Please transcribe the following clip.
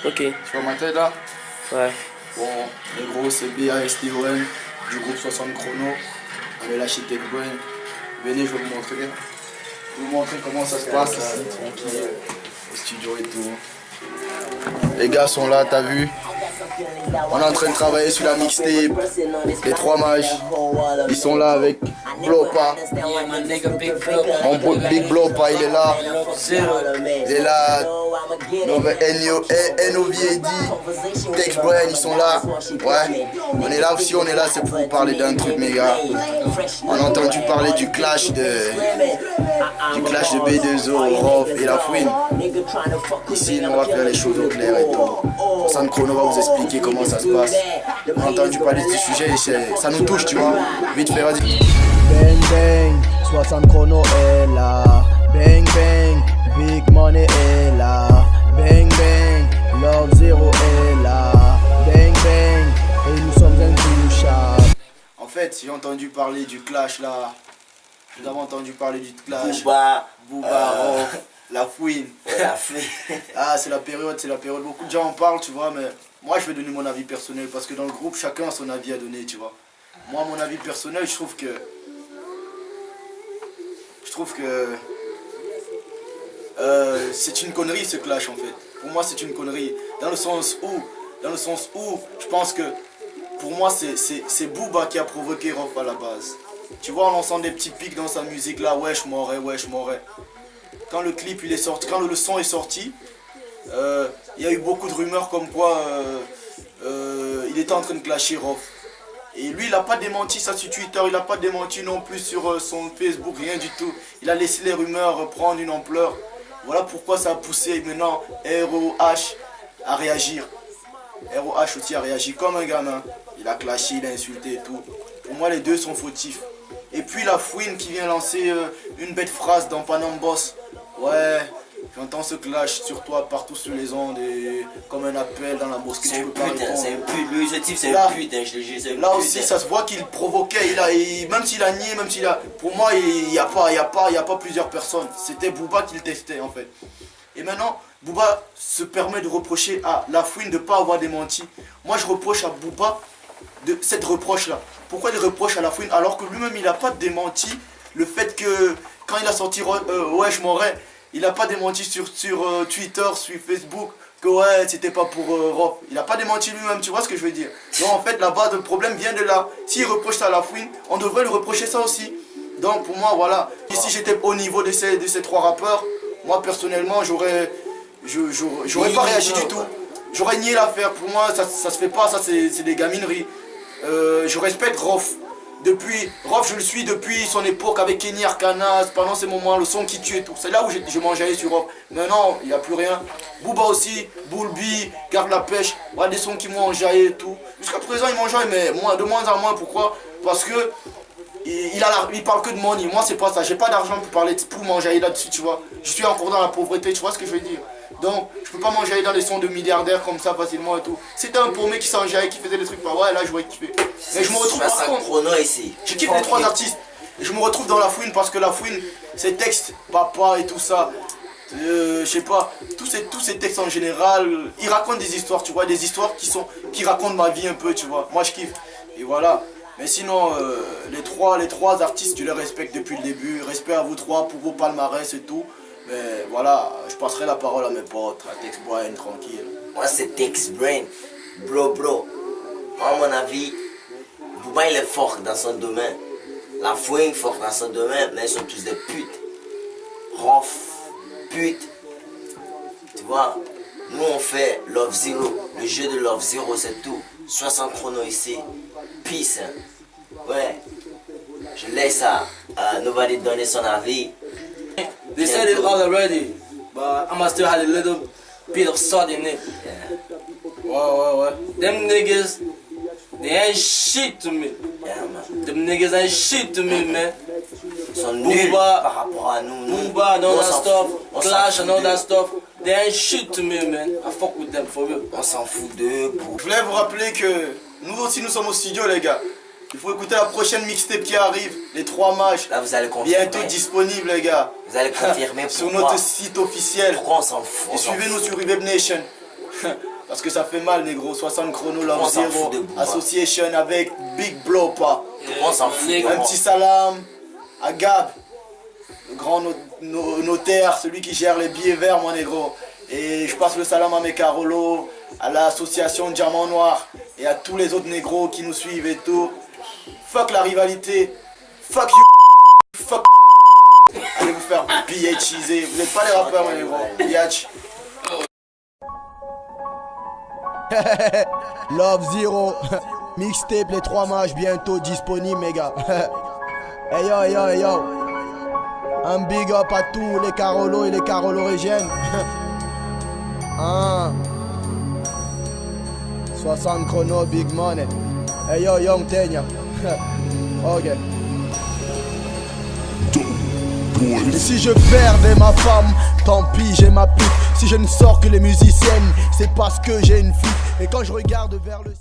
Ok. Tu vois ma tête là? Ouais. Bon, les gros, c'est BASTON du groupe 60 Chrono. On est là chez TechBrain. Venez, je vais vous montrer. Je vais vous montrer comment ça se passe ici, tranquille, au studio et tout. Les gars sont là, t'as vu? On est en train de travailler sur la mixtape. Les trois mages, ils sont là avec Blopa. Mon Big Blopa, il est là. Il est là. NOVAD, TechBrain, ils sont là. Ouais. On est là aussi, on est là, c'est pour vous parler d'un truc, mes gars. On a entendu parler du clash de B2O, Rof et La Fouine. Ici, on va faire les choses au clair et tout. 60 Chrono va vous expliquer comment ça se passe. On a entendu parler de ce sujet et ça nous touche, tu vois. Vite fait, vas-y. Bang bang, 60 Chrono est là. Bang bang, Big Money est là. Bang bang, Love Zero est là. Bang bang, et nous sommes intouchables. En fait, j'ai entendu parler du clash là. Vous avez entendu parler du clash. Booba, Rof, La Fouine. La Fouine. Ah, c'est la période. Beaucoup de gens en parlent, tu vois, mais moi je vais donner mon avis personnel parce que dans le groupe, chacun a son avis à donner, tu vois. Moi, mon avis personnel, je trouve que c'est une connerie ce clash en fait. Pour moi, c'est une connerie. Dans le sens où, je pense que pour moi, c'est Booba qui a provoqué Rof à la base. Tu vois, en lançant des petits pics dans sa musique là, wesh m'aurais. Quand le clip il est sorti, quand le son est sorti, il y a eu beaucoup de rumeurs comme quoi il était en train de clasher Rof. Et lui, il n'a pas démenti ça sur Twitter, il n'a pas démenti non plus sur son Facebook, rien du tout. Il a laissé les rumeurs prendre une ampleur. Voilà pourquoi ça a poussé maintenant ROH à réagir. ROH aussi a réagi comme un gamin. Il a clashé, il a insulté et tout. Pour moi, les deux sont fautifs. Et puis la Fouine qui vient lancer une bête phrase dans Panam Boss. Ouais, j'entends ce clash sur toi partout sur les ondes et comme un appel dans la mosquée. C'est un putain, c'est un putain. Lui, ce type, c'est un putain, je le jure, c'est un putain. Là aussi, ça se voit qu'il provoquait. Même s'il a nié, pour moi, il n'y a pas plusieurs personnes. C'était Booba qui le testait en fait. Et maintenant, Booba se permet de reprocher à La Fouine de ne pas avoir démenti. Moi, je reproche à Booba de cette reproche-là. Pourquoi il reproche à La Fouine alors que lui-même, il n'a pas démenti le fait que quand il a sorti Wesh m'aurais, il n'a pas démenti sur Twitter, sur Facebook, que ouais, c'était pas pour Rof. Il n'a pas démenti lui-même, tu vois ce que je veux dire. Donc en fait, la base de problème vient de là. S'il reproche ça à La Fouine, on devrait lui reprocher ça aussi. Donc pour moi, voilà. Et si j'étais au niveau de ces trois rappeurs, moi personnellement, j'aurais pas réagi du tout. J'aurais nié l'affaire. Pour moi, ça se fait pas, ça c'est des gamineries. Je respecte Rof. Rof, je le suis depuis son époque avec Kenny Arcana, pendant ces moments, le son qui tue et tout. C'est là où je m'enjaillais sur Rof. Maintenant, il n'y a plus rien. Booba aussi, Boulby, Garde la pêche, ouais, des sons qui m'ont enjaillé et tout. Jusqu'à présent, ils m'enjaillent, mais de moins en moins. Pourquoi? Parce que il parle que de money. Moi, c'est pas ça. J'ai pas d'argent pour m'enjailler là-dessus, tu vois. Je suis encore dans la pauvreté, tu vois ce que je veux dire. Donc, je peux pas m'enjailler dans les sons de milliardaires comme ça facilement et tout. C'était un paumé qui s'enjaillait, qui faisait des trucs par ouais, là, je vois kiffer. Mais je me retrouve par contre. Je kiffe les trois artistes. Et je me retrouve dans La Fouine parce que La Fouine, ses textes, papa et tout ça, je sais pas, tous ces textes en général, ils racontent des histoires, tu vois, des histoires qui racontent ma vie un peu, tu vois. Moi, je kiffe. Et voilà. Mais sinon, les trois artistes, je les respecte depuis le début. Respect à vous trois pour vos palmarès et tout. Mais voilà, je passerai la parole à mes potes, à TechBrain, tranquille. Moi, c'est TechBrain. Bro. Moi, à mon avis, Booba, il est fort dans son domaine. La Fouine, fort dans son domaine, mais ils sont tous des putes. Rof, pute. Tu vois, nous, on fait Love Zero. Le jeu de Love Zero, c'est tout. 60 Chrono ici. Peace. Ouais. Je laisse à Nobody donner son avis. They said it all already, but I'ma still have a little bit of salt in it. Yeah. Ouais. Them niggas, they ain't shit to me. Yeah, man. Them niggas ain't shit to me, man. Ils sont nuls par rapport à nous. Booba and all that stuff, Clash and all that d'eux. stuff, they ain't shit to me, man. I fuck with them for real. On s'en fout d'eux. Je voulais vous rappeler que nous aussi, nous sommes au studio, les gars. Il faut écouter la prochaine mixtape qui arrive, les trois mages. Là, vous allez confirmer. Bientôt disponible, les gars. Vous allez confirmer sur pourquoi. notre site officiel. Pourquoi on s'en fout. Et suivez-nous sur Reverb Nation. Parce que ça fait mal, négro. 60 chrono, On Love s'en Zero, fout de Booba. Association avec Big Blow, pas. On s'en fout. Un petit salam à Gab, le grand notaire, celui qui gère les billets verts, mon négro. Et je passe le salam à mes Carolo, à l'association Diamant Noir et à tous les autres négros qui nous suivent et tout. Fuck la rivalité, fuck you, fuck. Allez vous faire bitchiser. Vous n'êtes pas les rappeurs, mon négro. Biatch. Love Zero, mixtape les 3 matchs bientôt disponibles, mes gars. Hey yo, hey yo, hey yo. Un big up à tous les Carolo et les Carolorégènes. 60 chrono, big money. Hey yo, Young Tenya. Ok. Et si je perdais ma femme, tant pis, j'ai ma pute. Si je ne sors que les musiciennes, c'est parce que j'ai une flûte. Et quand je regarde vers le